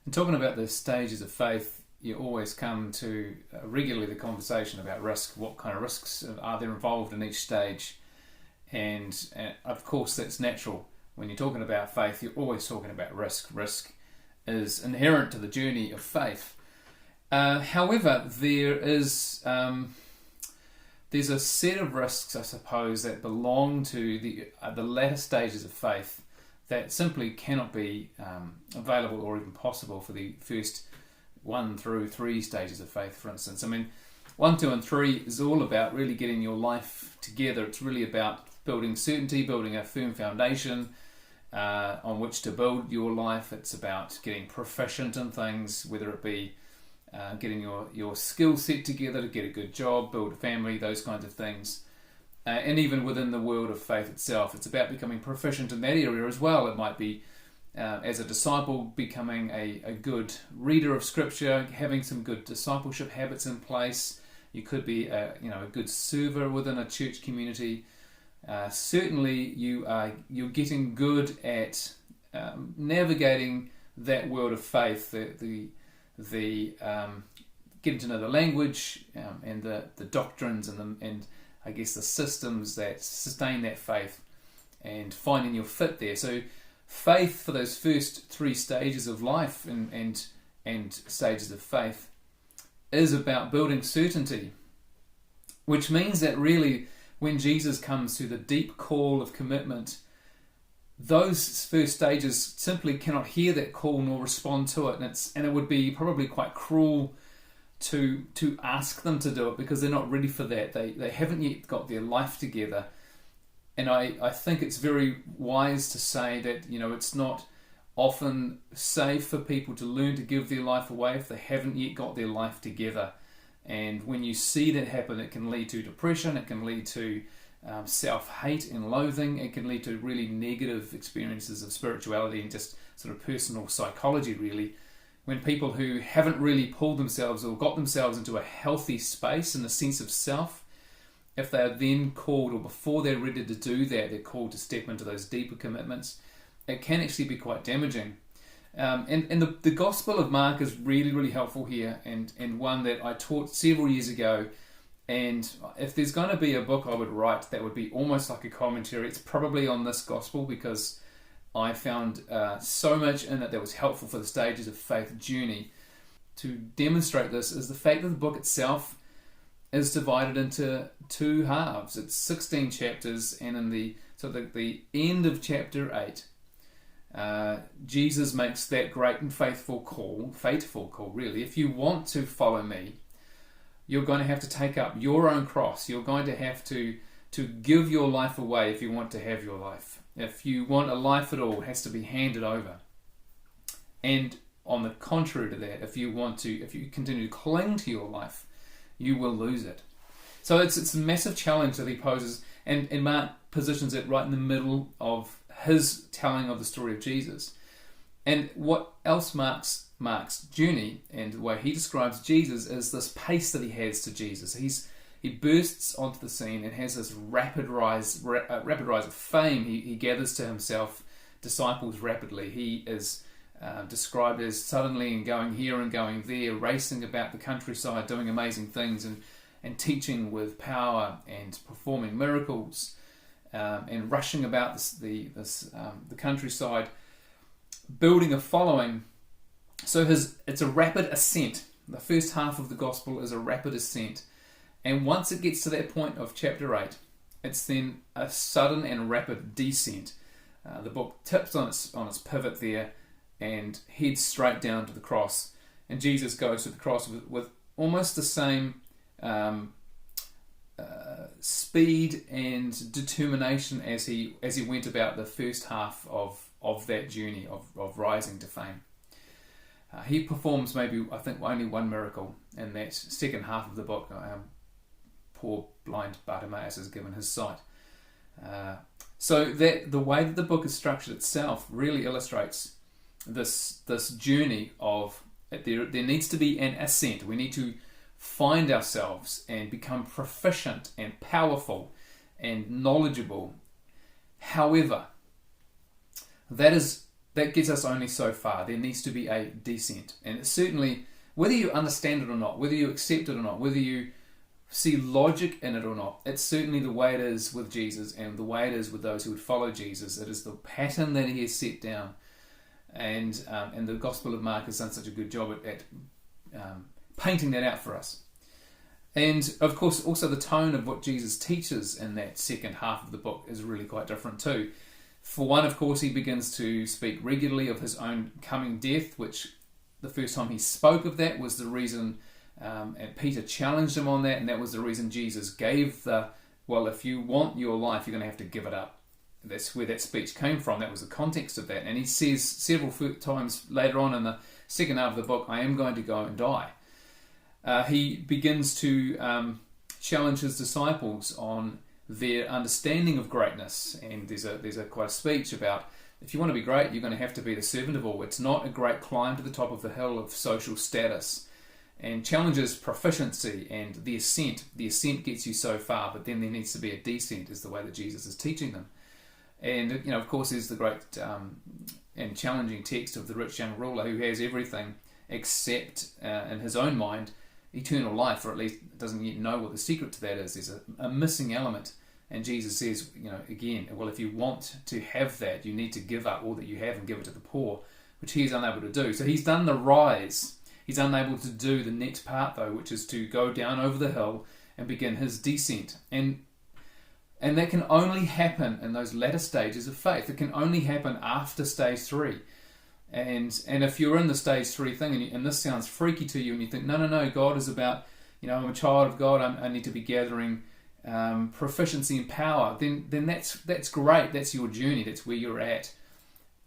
And talking about the stages of faith, you always come to regularly the conversation about risk. What kind of risks are there involved in each stage? And of course, that's natural. When you're talking about faith, you're always talking about risk. Risk is inherent to the journey of faith. However, there's a set of risks, I suppose, that belong to the latter stages of faith that simply cannot be available or even possible for the first 1 through 3 stages of faith, for instance. I mean, 1, 2 and 3 is all about really getting your life together. It's really about building certainty, building a firm foundation on which to build your life. It's about getting proficient in things, whether it be getting your skill set together to get a good job, build a family, those kinds of things. And even within the world of faith itself, it's about becoming proficient in that area as well. It might be, as a disciple, becoming a good reader of Scripture, having some good discipleship habits in place. You could be a good server within a church community. Certainly, you're getting good at navigating that world of faith, the getting to know the language and the doctrines and I guess the systems that sustain that faith and finding your fit there. So faith for those first 3 stages of life and stages of faith is about building certainty, which means that really when Jesus comes to the deep call of commitment, those first stages simply cannot hear that call nor respond to it, and it would be probably quite cruel to ask them to do it because they're not ready for that. They haven't yet got their life together. And I think it's very wise to say that, it's not often safe for people to learn to give their life away if they haven't yet got their life together. And when you see that happen, it can lead to depression, it can lead to self-hate and loathing, it can lead to really negative experiences of spirituality and just sort of personal psychology, really. When people who haven't really pulled themselves or got themselves into a healthy space in the sense of self, if they are then called, or before they're ready to do that, they're called to step into those deeper commitments, it can actually be quite damaging. And the Gospel of Mark is really, really helpful here, and one that I taught several years ago. And if there's going to be a book I would write that would be almost like a commentary, it's probably on this Gospel, because I found so much in it that was helpful for the stages of faith journey. To demonstrate this is the fact that the book itself is divided into 2 halves. It's 16 chapters, and in the end of chapter 8, Jesus makes that great and faithful call really. If you want to follow me, you're going to have to take up your own cross. You're going to have to give your life away if you want to have your life. If you want a life at all, it has to be handed over. And on the contrary to that, if you continue to cling to your life, you will lose it. So it's a massive challenge that he poses, and Mark positions it right in the middle of his telling of the story of Jesus. And what else Mark's journey and the way he describes Jesus is this pace that he has to Jesus. He bursts onto the scene and has this rapid rise of fame. He gathers to himself disciples rapidly. He is described as suddenly and going here and going there, racing about the countryside, doing amazing things and teaching with power and performing miracles and rushing about the countryside, building a following. So it's a rapid ascent. The first half of the gospel is a rapid ascent. And once it gets to that point of chapter 8, it's then a sudden and rapid descent. The book tips on its pivot there and heads straight down to the cross. And Jesus goes to the cross with almost the same speed and determination as he went about the first half of that journey of rising to fame. He performs maybe, I think, only one miracle in that second half of the book. Poor blind Bartimaeus is given his sight. So that the way that the book is structured itself really illustrates this journey of there needs to be an ascent. We need to find ourselves and become proficient and powerful and knowledgeable. However, that is that gets us only so far. There needs to be a descent. And it's certainly, whether you understand it or not, whether you accept it or not, whether you see logic in it or not, it's certainly the way it is with Jesus and the way it is with those who would follow Jesus. It is the pattern that he has set down. And the Gospel of Mark has done such a good job at painting that out for us. And of course, also the tone of what Jesus teaches in that second half of the book is really quite different too. For one, of course, he begins to speak regularly of his own coming death, which the first time he spoke of that was the reason, and Peter challenged him on that, and that was the reason Jesus gave well, if you want your life, you're going to have to give it up. That's where that speech came from. That was the context of that. And he says several times later on in the second half of the book, I am going to go and die. He begins to challenge his disciples on their understanding of greatness, and there's a quite a speech about, if you want to be great, you're going to have to be the servant of all. It's not a great climb to the top of the hill of social status, and challenges proficiency and the ascent. The ascent gets you so far, but then there needs to be a descent, is the way that Jesus is teaching them. And of course, there's the great and challenging text of the rich young ruler who has everything except, in his own mind, eternal life, or at least doesn't yet know what the secret to that is. There's a missing element. And Jesus says, again, well, if you want to have that, you need to give up all that you have and give it to the poor, which he is unable to do. So he's done the rise. He's unable to do the next part, though, which is to go down over the hill and begin his descent. And that can only happen in those latter stages of faith. It can only happen after stage 3. And if you're in the stage 3 thing, and this sounds freaky to you, and you think, no, God is about, I'm a child of God, I need to be gathering proficiency and power, then that's great. That's your journey. That's where you're at.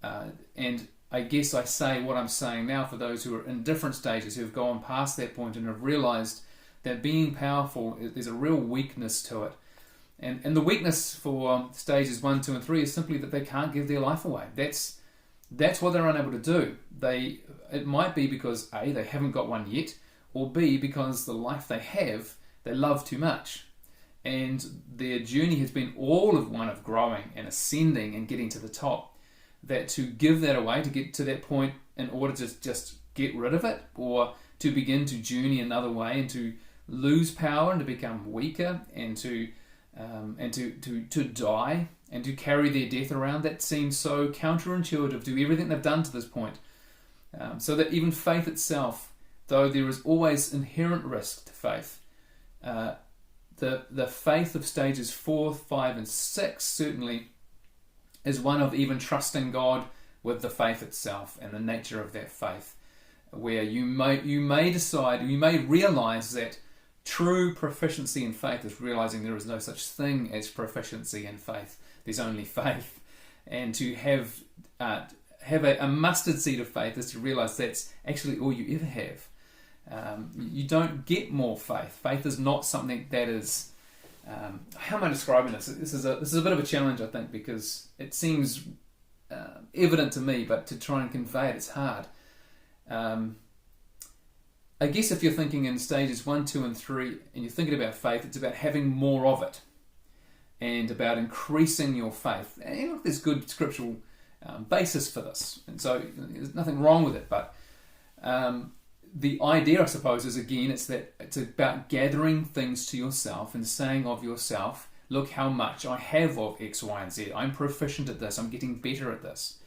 And I guess I say what I'm saying now for those who are in different stages, who have gone past that point and have realized that being powerful, there's a real weakness to it. And the weakness for stages 1, 2, and 3 is simply that they can't give their life away. That's what they're unable to do. It might be because A, they haven't got one yet, or B, because the life they have, they love too much. And their journey has been all of one of growing and ascending and getting to the top. That to give that away, to get to that point in order to just get rid of it, or to begin to journey another way and to lose power and to become weaker and to die and to carry their death around, that seems so counterintuitive to everything they've done to this point. So that even faith itself, though there is always inherent risk to faith, the faith of stages 4, 5, and 6 certainly is one of even trusting God with the faith itself and the nature of that faith, where you may decide, you may realize that true proficiency in faith is realizing there is no such thing as proficiency in faith. There's only faith. And to have a mustard seed of faith is to realize that's actually all you ever have. You don't get more faith. Faith is not something that is... how am I describing this? This is a bit of a challenge, I think, because it seems evident to me, but to try and convey it, it's hard. I guess if you're thinking in stages 1, 2, and 3, and you're thinking about faith, it's about having more of it, and about increasing your faith. And look, there's good scriptural basis for this, and so there's nothing wrong with it. But the idea, I suppose, is again, it's about gathering things to yourself and saying of yourself, look how much I have of X, Y, and Z. I'm proficient at this. I'm getting better at this.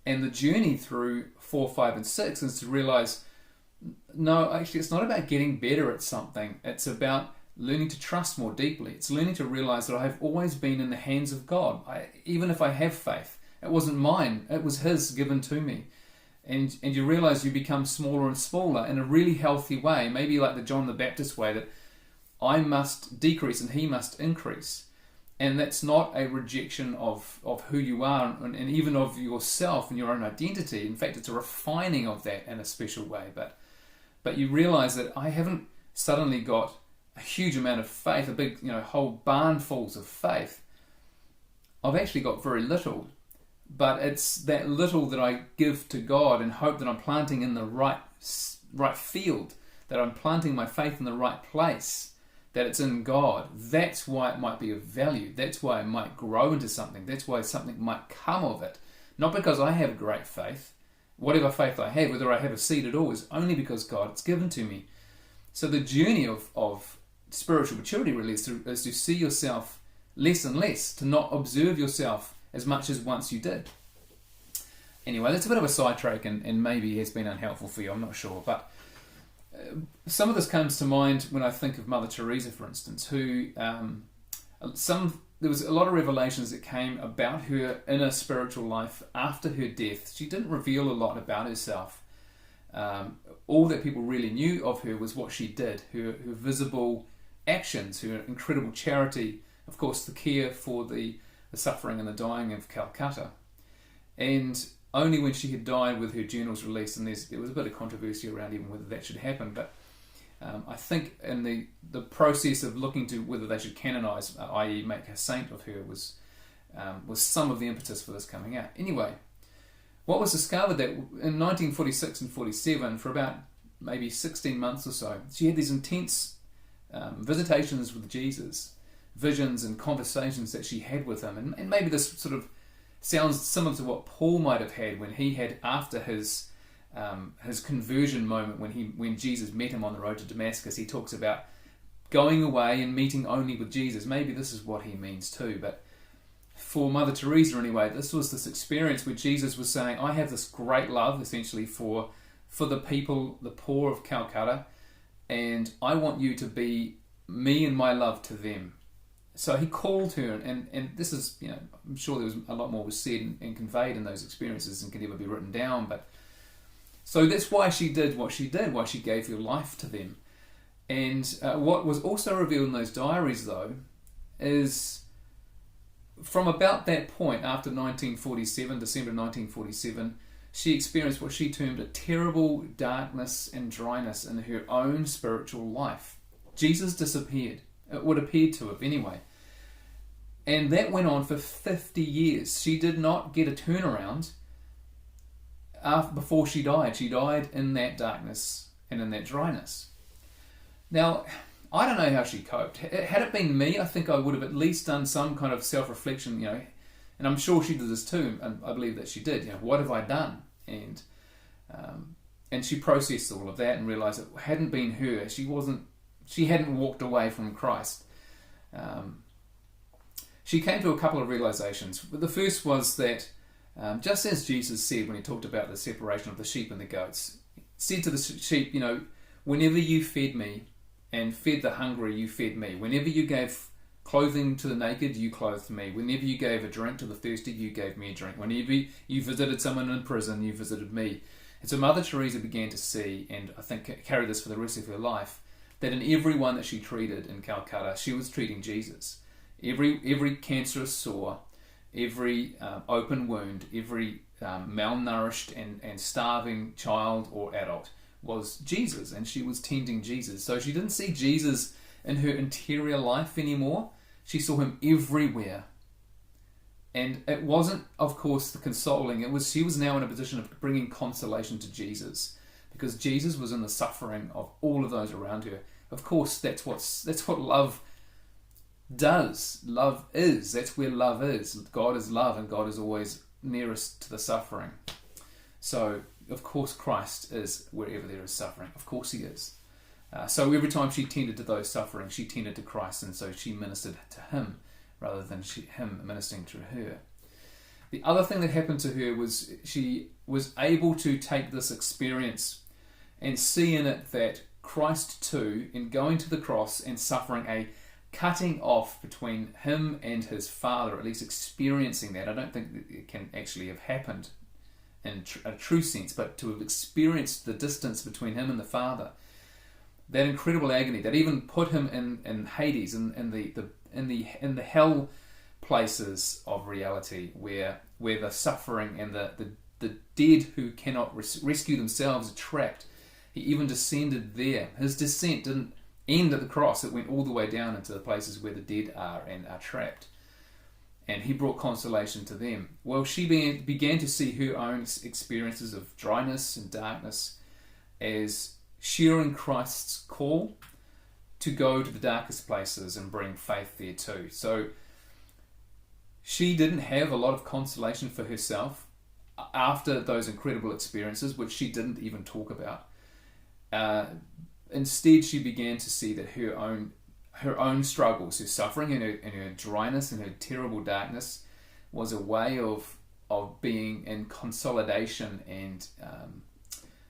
And the journey through 4, 5, and 6 is to realize, no, actually, it's not about getting better at something. It's about learning to trust more deeply. It's learning to realize that I've always been in the hands of God. Even if I have faith, it wasn't mine. It was His given to me. And you realize you become smaller and smaller in a really healthy way, maybe like the John the Baptist way, that I must decrease and He must increase. And that's not a rejection of who you are and even of yourself and your own identity. In fact, it's a refining of that in a special way. But you realize that I haven't suddenly got a huge amount of faith, a big, whole barnfuls of faith. I've actually got very little. But it's that little that I give to God and hope that I'm planting in the right field, that I'm planting my faith in the right place, that it's in God. That's why it might be of value. That's why it might grow into something. That's why something might come of it. Not because I have great faith. Whatever faith I have, whether I have a seed at all, is only because God has given to me. So the journey of spiritual maturity really is to see yourself less and less, to not observe yourself as much as once you did. Anyway, that's a bit of a sidetrack and maybe has been unhelpful for you, I'm not sure. But some of this comes to mind when I think of Mother Teresa, for instance, who there was a lot of revelations that came about her inner spiritual life after her death. She didn't reveal a lot about herself. All that people really knew of her was what she did, her visible actions, her incredible charity, of course the care for the suffering and the dying of Calcutta. And only when she had died with her journals released, and there was a bit of controversy around even whether that should happen, but I think in the process of looking to whether they should canonise, i.e. make a saint of her, was some of the impetus for this coming out. Anyway, what was discovered that in 1946 and 47, for about maybe 16 months or so, she had these intense visitations with Jesus, visions and conversations that she had with him. And maybe this sort of sounds similar to what Paul might have had when he had, after his conversion moment, when Jesus met him on the road to Damascus. He talks about going away and meeting only with Jesus. Maybe this is what he means too. But for Mother Teresa anyway, this was this experience where Jesus was saying, I have this great love essentially for the people, the poor of Calcutta, and I want you to be me and my love to them. So he called her, and this is, I'm sure there was a lot more was said and conveyed in those experiences and can never be written down, but so that's why she did what she did, why she gave her life to them. And what was also revealed in those diaries, though, is from about that point, after 1947, December 1947, she experienced what she termed a terrible darkness and dryness in her own spiritual life. Jesus disappeared. It would appear to have anyway. And that went on for 50 years. She did not get a turnaround before she died. She died in that darkness and in that dryness. Now, I don't know how she coped. Had it been me, I think I would have at least done some kind of self-reflection, and I'm sure she did this too, and I believe that she did. What have I done? And she processed all of that and realised it hadn't been her. She hadn't walked away from Christ. She came to a couple of realizations. The first was that just as Jesus said when he talked about the separation of the sheep and the goats, said to the sheep, whenever you fed me and fed the hungry, you fed me. Whenever you gave clothing to the naked, you clothed me. Whenever you gave a drink to the thirsty, you gave me a drink. Whenever you visited someone in prison, you visited me. And so Mother Teresa began to see, and I think carried this for the rest of her life, that in everyone that she treated in Calcutta, she was treating Jesus. Every cancerous sore, every open wound, every malnourished and starving child or adult was Jesus, and she was tending Jesus. So she didn't see Jesus in her interior life anymore. She saw him everywhere. And it wasn't, of course, the consoling. She was now in a position of bringing consolation to Jesus, because Jesus was in the suffering of all of those around her. Of course, that's what love does. Love is. That's where love is. God is love, and God is always nearest to the suffering. So, of course, Christ is wherever there is suffering. Of course he is. So every time she tended to those suffering, she tended to Christ, and so she ministered to him rather than him ministering to her. The other thing that happened to her was she was able to take this experience and see in it that Christ too, in going to the cross and suffering a cutting off between him and his Father, at least experiencing that. I don't think that it can actually have happened in a true sense, but to have experienced the distance between him and the Father, that incredible agony that even put him in Hades, in the hell places of reality, where the suffering and the dead who cannot rescue themselves are trapped. He even descended there. His descent didn't end at the cross. It went all the way down into the places where the dead are and are trapped. And he brought consolation to them. Well, she began to see her own experiences of dryness and darkness as sharing Christ's call to go to the darkest places and bring faith there too. So she didn't have a lot of consolation for herself. after those incredible experiences, which she didn't even talk about, instead she began to see that her own struggles, her suffering, and her dryness and her terrible darkness was a way of being in consolidation and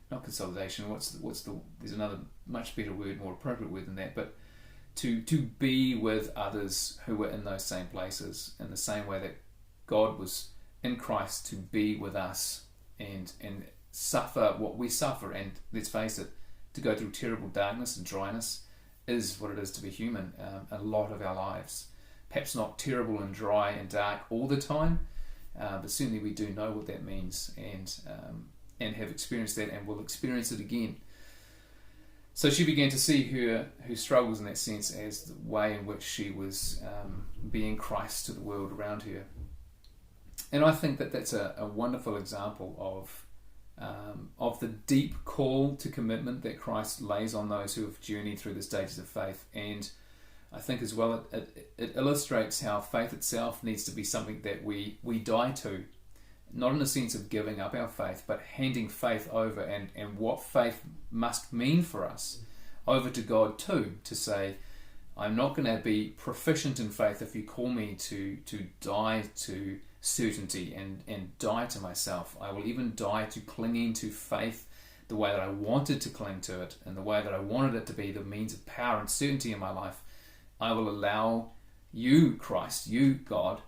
not consolidation. There's another much better word, more appropriate word than that, but to be with others who were in those same places, in the same way that God was in Christ to be with us and suffer what we suffer. And let's face it, to go through terrible darkness and dryness is what it is to be human a lot of our lives. Perhaps not terrible and dry and dark all the time, but certainly we do know what that means and have experienced that and will experience it again. So she began to see her struggles in that sense as the way in which she was being Christ to the world around her. And I think that that's a wonderful example of the deep call to commitment that Christ lays on those who have journeyed through the stages of faith. And I think as well it illustrates how faith itself needs to be something that we die to, not in a sense of giving up our faith, but handing faith over and what faith must mean for us over to God too, to say, I'm not going to be proficient in faith if you call me to die to certainty and die to myself. I will even die to clinging to faith the way that I wanted to cling to it and the way that I wanted it to be the means of power and certainty in my life. I will allow you, Christ, you, God,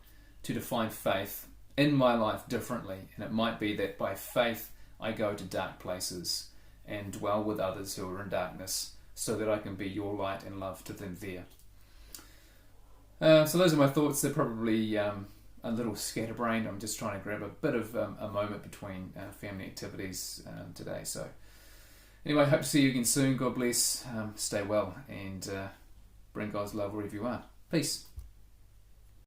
to define faith in my life differently. And it might be that by faith I go to dark places and dwell with others who are in darkness so that I can be your light and love to them there. So those are my thoughts. They're probably a little scatterbrained. I'm just trying to grab a bit of a moment between family activities today. So anyway, hope to see you again soon. God bless. Stay well and bring God's love wherever you are. Peace.